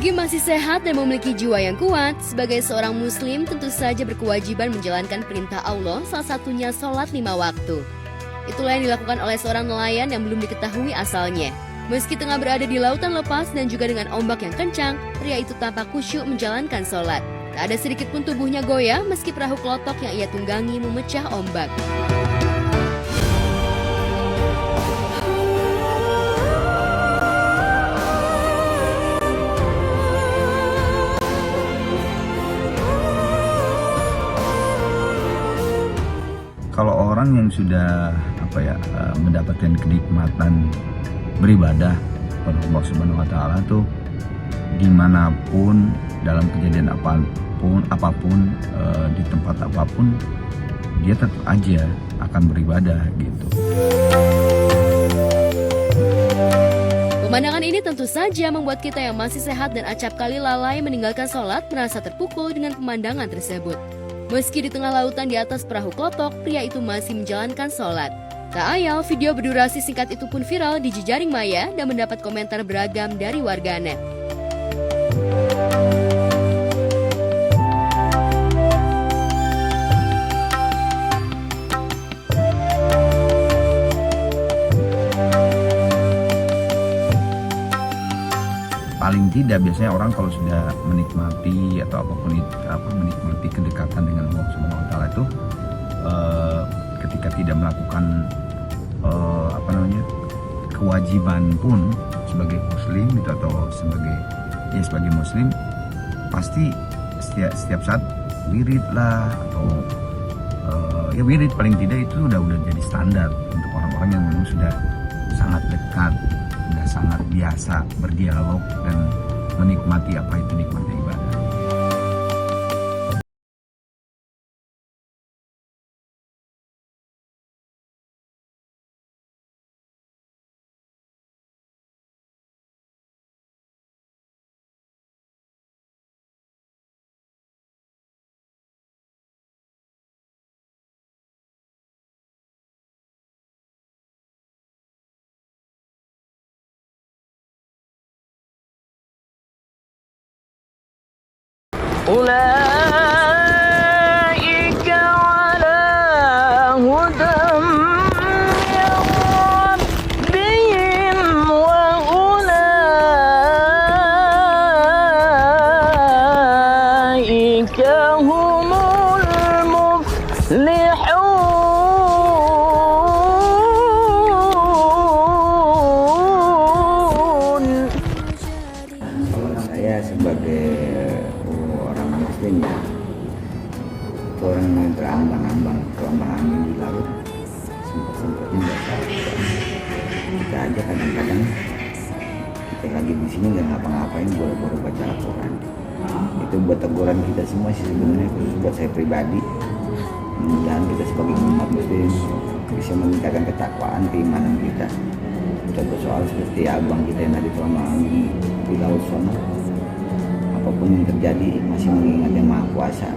Bagi masih sehat dan memiliki jiwa yang kuat, sebagai seorang muslim tentu saja berkewajiban menjalankan perintah Allah, salah satunya sholat 5 waktu. Itulah yang dilakukan oleh seorang nelayan yang belum diketahui asalnya. Meski tengah berada di lautan lepas dan juga dengan ombak yang kencang, pria itu tampak khusyuk menjalankan sholat. Tak ada sedikit pun tubuhnya goyah meski perahu klotok yang ia tunggangi memecah ombak. Kalau orang yang sudah mendapatkan kenikmatan beribadah kepada Allah Subhanahu wa taala tuh dimanapun, dalam kejadian apapun di tempat apapun, dia tetap aja akan beribadah gitu. Pemandangan ini tentu saja membuat kita yang masih sehat dan acap kali lalai meninggalkan sholat merasa terpukul dengan pemandangan tersebut. Meski di tengah lautan di atas perahu klotok, pria itu masih menjalankan sholat. Tak ayal, video berdurasi singkat itu pun viral di jejaring maya dan mendapat komentar beragam dari warganet. Paling tidak biasanya orang kalau sudah menikmati atau apapun itu, menikmati kedekatan dengan Allah Subhanahu wa taala itu ketika tidak melakukan kewajiban pun sebagai muslim gitu, atau sebagai muslim pasti setiap saat wirid lah, atau wirid paling tidak itu udah jadi standar untuk orang-orang yang memang sudah sangat dekat, sudah sangat biasa berdialog dan menikmati apa itu nikmatnya ibadah. أولئك على هدى من ربهم وأولئك هم المفلحون. Saya sebagai orang muslim ya, orang yang terambang-ambang di laut, sempat-sempatnya baca Al-Quran. Kita aja kadang-kadang kita lagi di sini nggak ngapa-ngapain, boro-boro baca Al-Quran. Itu buat teguran kita semua sih sebenarnya, khusus buat saya pribadi. Mudah-mudahan kita sebagai umat muslim bisa meningkatkan ketakwaan, keimanan kita. Contoh soal seperti abang kita yang tadi di laut sana, apapun yang terjadi masih mengingat Yang Maha Kuasa.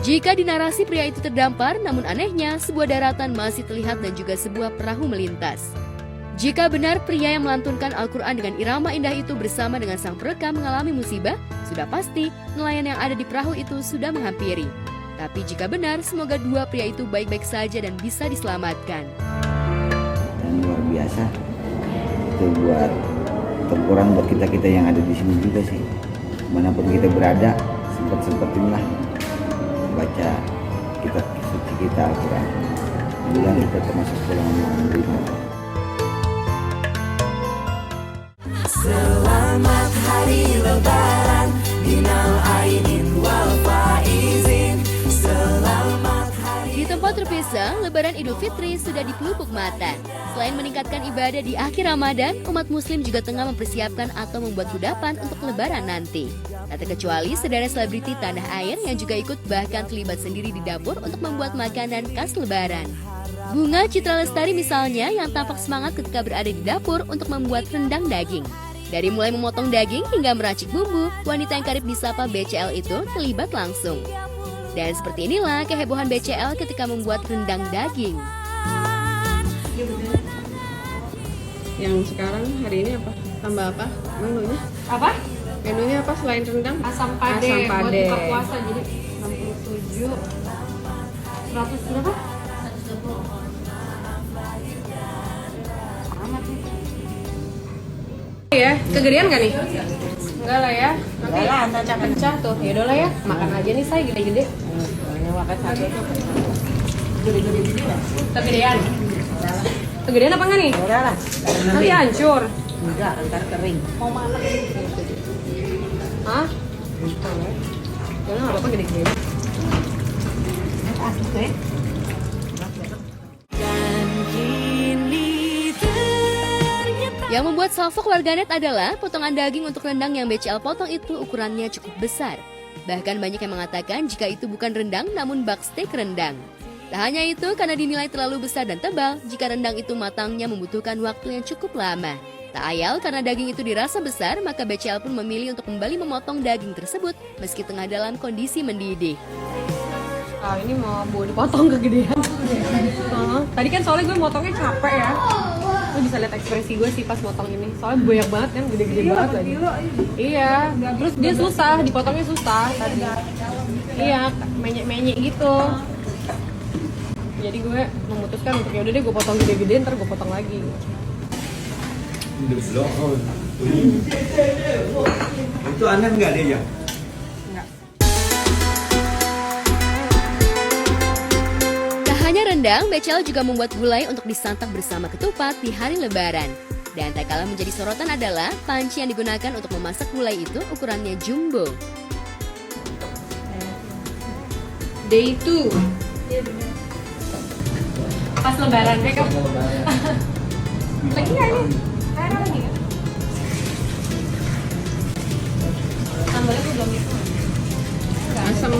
Jika di narasi pria itu terdampar, namun anehnya sebuah daratan masih terlihat dan juga sebuah perahu melintas. Jika benar pria yang melantunkan Al-Quran dengan irama indah itu bersama dengan sang perekam mengalami musibah, sudah pasti nelayan yang ada di perahu itu sudah menghampiri. Tapi jika benar, semoga dua pria itu baik-baik saja dan bisa diselamatkan. Dan luar biasa, itu buat teguran buat kita yang ada di sini juga sih. Manapun kita berada, sempat-sempatinlah baca kitab suci kita Al-Quran. Bilang kita termasuk golongan yang menerima. Selamat Hari Lebaran, minal aidin wal faizin. Selamat hari. Di tempat terpisah, Lebaran Idul Fitri sudah di pelupuk mata. Selain meningkatkan ibadah di akhir Ramadan, umat muslim juga tengah mempersiapkan atau membuat kudapan untuk Lebaran nanti. Tak terkecuali saudara selebriti tanah air yang juga ikut bahkan terlibat sendiri di dapur untuk membuat makanan khas Lebaran. Bunga Citra Lestari misalnya yang tampak semangat ketika berada di dapur untuk membuat rendang daging. Dari mulai memotong daging hingga meracik bumbu, wanita yang karib disapa BCL itu terlibat langsung. Dan seperti inilah kehebohan BCL ketika membuat rendang daging. Yang sekarang hari ini apa? Tambah apa? Menunya? Apa? Menunya apa selain rendang? Asam pade, Asam buat pade. buka puasa jadi 67 100 berapa? 120. Amat sih. Ya, kegedean gak nih? Enggak lah ya. Nanti pecah tuh. Ya udah lah ya. Makan aja nih saya gede-gede. Ini makan sate. Kegedean. Kegedean apa enggak nih? Udah lah. Nanti hancur. Enggak, ntar kering. Mau mana? Hah? Ya nggak apa-apa gede-gede. Oke. Yang membuat salfok warganet adalah potongan daging untuk rendang yang BCL potong itu ukurannya cukup besar. Bahkan banyak yang mengatakan jika itu bukan rendang namun baksteak rendang. Tak hanya itu, karena dinilai terlalu besar dan tebal, jika rendang itu matangnya membutuhkan waktu yang cukup lama. Tak ayal karena daging itu dirasa besar, maka BCL pun memilih untuk kembali memotong daging tersebut meski tengah dalam kondisi mendidih. Ah, ini mau dipotong kegedean. Tadi kan soalnya gue motongnya capek ya. Lo bisa lihat ekspresi gue sih pas motong ini. Soalnya banyak banget kan, gede-gede banget lagi. Iya, terus dia susah, dipotongnya susah tadi. Iya, menyek-menyek gitu. Jadi gue memutuskan untuk yaudah deh gue potong gede-gede, ntar gue potong lagi. Itu aneh nggak dia ya? Tak hanya rendang, BCL juga membuat gulai untuk disantap bersama ketupat di hari Lebaran. Dan tak kalah menjadi sorotan adalah panci yang digunakan untuk memasak gulai itu ukurannya jumbo. Day 2. Pas Lebaran, mereka lagi nggak ini? Ada lagi ya? Sambalnya tuh belum itu. Asam.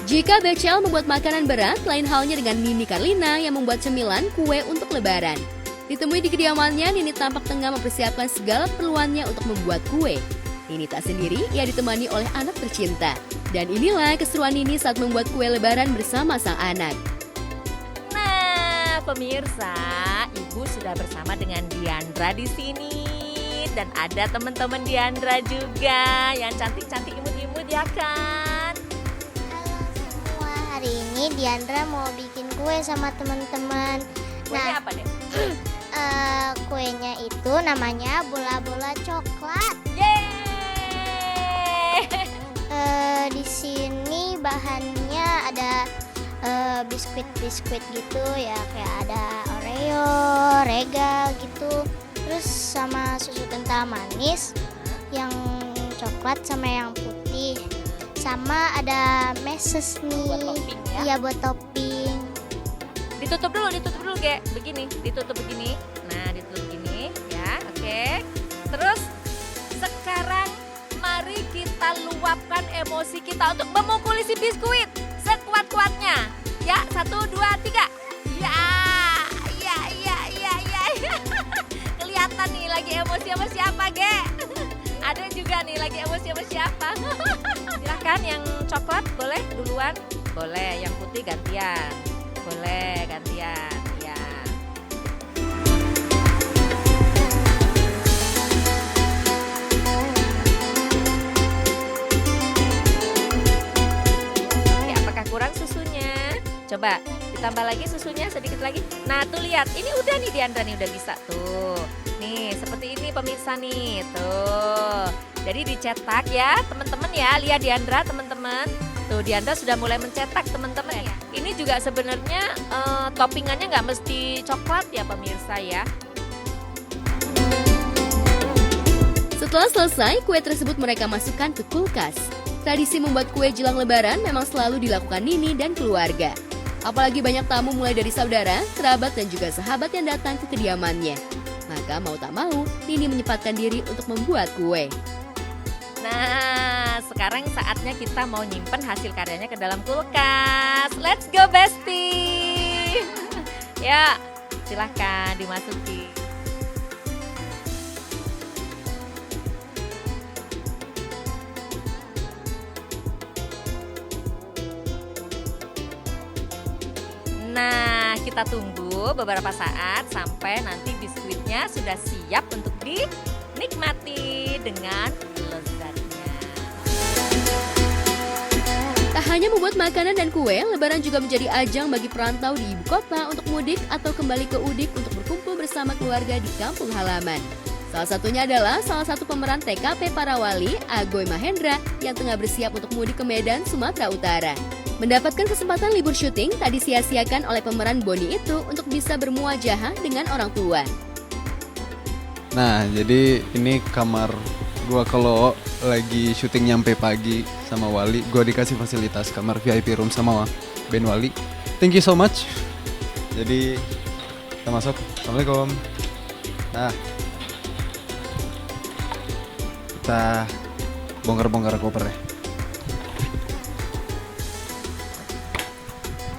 Jika BCL membuat makanan berat, lain halnya dengan Nini Carlina yang membuat cemilan kue untuk Lebaran. Ditemui di kediamannya, Nini tampak tengah mempersiapkan segala keperluannya untuk membuat kue. Nini tak sendiri, ia ditemani oleh anak tercinta. Dan inilah keseruan Nini saat membuat kue Lebaran bersama sang anak. Nah, pemirsa, Ibu sudah bersama dengan Diandra di sini. Dan ada teman-teman Diandra juga yang cantik-cantik imut-imut ya kan? Semua hari ini Diandra mau bikin kue sama teman-teman. Kuenya apa deh? Kuenya itu namanya bola-bola coklat. Yeay! Di sini bahannya ada biskuit-biskuit gitu ya, kayak ada Oreo, regal gitu. Terus sama susu kental manis yang coklat sama yang putih. Sama ada meses nih. Buat topping ya? Iya, buat topping. Ditutup dulu kayak begini, ditutup begini. Nah, ditutup begini ya, oke. Terus sekarang mari kita luapkan emosi kita untuk memukuli si biskuit sekuat-kuatnya. Ya, 1, 2, 3. Ya. Kelihatan nih lagi emosi sama siapa, Ge? Ada juga nih lagi emosi sama siapa? Silahkan yang coklat boleh duluan, boleh yang putih gantian. Boleh gantian, ya. Oke, apakah kurang susunya? Coba ditambah lagi susunya sedikit lagi. Nah, tuh lihat, ini udah nih Diandra nih udah bisa tuh. Nih, seperti ini pemirsa nih, tuh. Jadi dicetak ya, teman-teman ya. Lihat Diandra, teman-teman. Tuh, Diandra sudah mulai mencetak, teman-teman ya. Ini juga sebenarnya toppingannya nggak mesti coklat ya pemirsa ya. Setelah selesai, kue tersebut mereka masukkan ke kulkas. Tradisi membuat kue jelang Lebaran memang selalu dilakukan Nini dan keluarga. Apalagi banyak tamu mulai dari saudara, kerabat, dan juga sahabat yang datang ke kediamannya. Maka mau tak mau, Nini menyempatkan diri untuk membuat kue. Nah, sekarang saatnya kita mau nyimpen hasil karyanya ke dalam kulkas. Let's go, Besti. Ya, silahkan dimasuki. kita tunggu beberapa saat sampai nanti biskuitnya sudah siap untuk dinikmati dengan lezatnya. Tak hanya membuat makanan dan kue, Lebaran juga menjadi ajang bagi perantau di ibu kota untuk mudik atau kembali ke Udik untuk berkumpul bersama keluarga di kampung halaman. Salah satunya adalah salah satu pemeran TKP Parawali, Agoy Mahendra, yang tengah bersiap untuk mudik ke Medan, Sumatera Utara. Mendapatkan kesempatan libur syuting tak disia-siakan oleh pemeran Boni itu untuk bisa bermuajahah dengan orang tua. Nah, jadi ini kamar gua kalau lagi syuting nyampe pagi sama Wali, gua dikasih fasilitas kamar VIP room sama Ben Wali. Thank you so much. Jadi kita masuk. Assalamualaikum. Nah, kita bongkar-bongkar koper ya.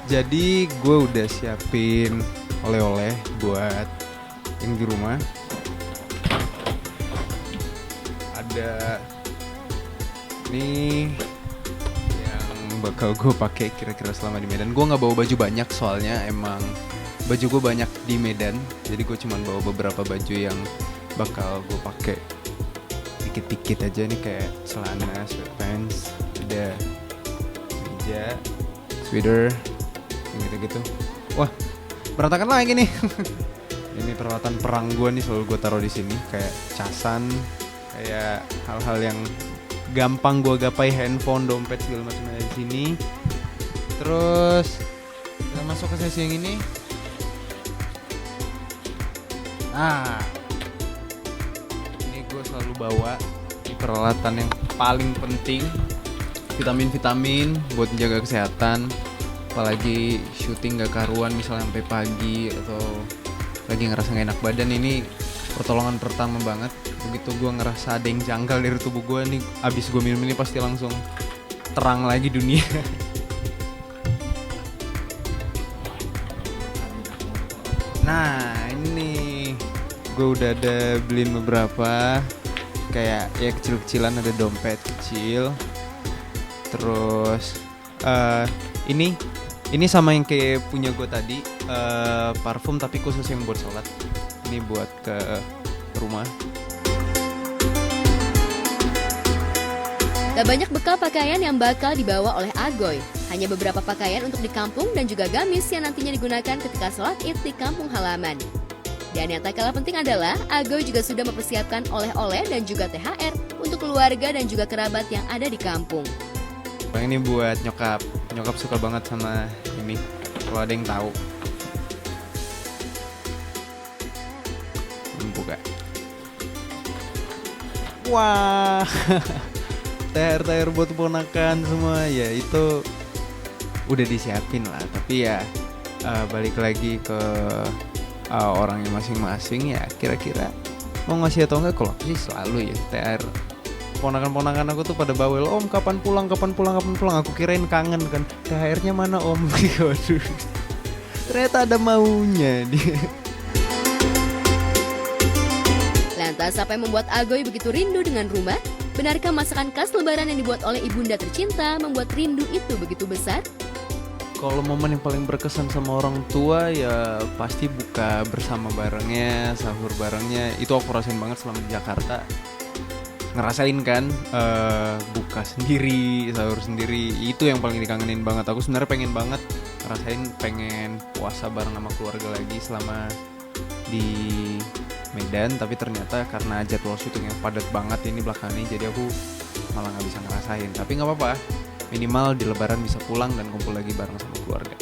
Jadi gue udah siapin oleh-oleh buat yang di rumah. Ada nih yang bakal gue pakai kira-kira selama di Medan. Gue nggak bawa baju banyak soalnya emang baju gue banyak di Medan. Jadi gue cuma bawa beberapa baju yang bakal gue pakai dikit-dikit aja nih, kayak celana, sweatpants, ada meja, sweater, gitu-gitu. Wah, berantakan lagi nih. Ini peralatan perang gue nih selalu gue taruh di sini, kayak casan, kayak hal-hal yang gampang gue gapai, handphone, dompet segala macam ada di sini. Terus kita masuk ke sesi yang ini. Nah, gue selalu bawa ini peralatan yang paling penting, vitamin-vitamin buat menjaga kesehatan, apalagi syuting gak karuan misalnya sampai pagi atau lagi ngerasa gak enak badan. Ini pertolongan pertama banget. Begitu gue ngerasa ada yang janggal dari tubuh gue nih, abis gue minum ini pasti langsung terang lagi dunia. Nah, ini gue udah ada beliin beberapa, kayak ya kecil-kecilan, ada dompet kecil. Terus ini sama yang kayak punya gue tadi, parfum tapi khusus yang buat sholat. Ini buat ke rumah. Tak banyak bekal pakaian yang bakal dibawa oleh Agoy. Hanya beberapa pakaian untuk di kampung dan juga gamis yang nantinya digunakan ketika sholat Id di kampung halaman. Dan yang tak kalah penting adalah Agoy juga sudah mempersiapkan oleh-oleh dan juga THR untuk keluarga dan juga kerabat yang ada di kampung. Ini buat nyokap. Nyokap suka banget sama ini, kalau ada yang tahu. Buka. Wah, THR buat ponakan semua ya, itu udah disiapin lah. Tapi ya balik lagi ke orangnya masing-masing ya, kira-kira mau ngasih atau enggak. Kalau aku sih selalu ya THR. Ponakan-ponakan aku tuh pada bawel, "Om kapan pulang? Aku kirain kangen kan, THR-nya mana om?" Waduh, ternyata ada maunya dia. Lantas apa yang membuat Agoy begitu rindu dengan rumah? Benarkah masakan khas lebaran yang dibuat oleh ibunda tercinta membuat rindu itu begitu besar? Kalau momen yang paling berkesan sama orang tua ya pasti buka bersama barengnya, sahur barengnya. Itu aku rasain banget selama di Jakarta. Ngerasain kan, buka sendiri, sahur sendiri. Itu yang paling dikangenin banget. Aku sebenarnya pengen banget ngerasain, pengen puasa bareng sama keluarga lagi selama di Medan. Tapi ternyata karena jadwal syuting yang padat banget ini belakangan ini, jadi aku malah gak bisa ngerasain. Tapi gak apa-apa, minimal di lebaran bisa pulang dan kumpul lagi bareng sama keluarga.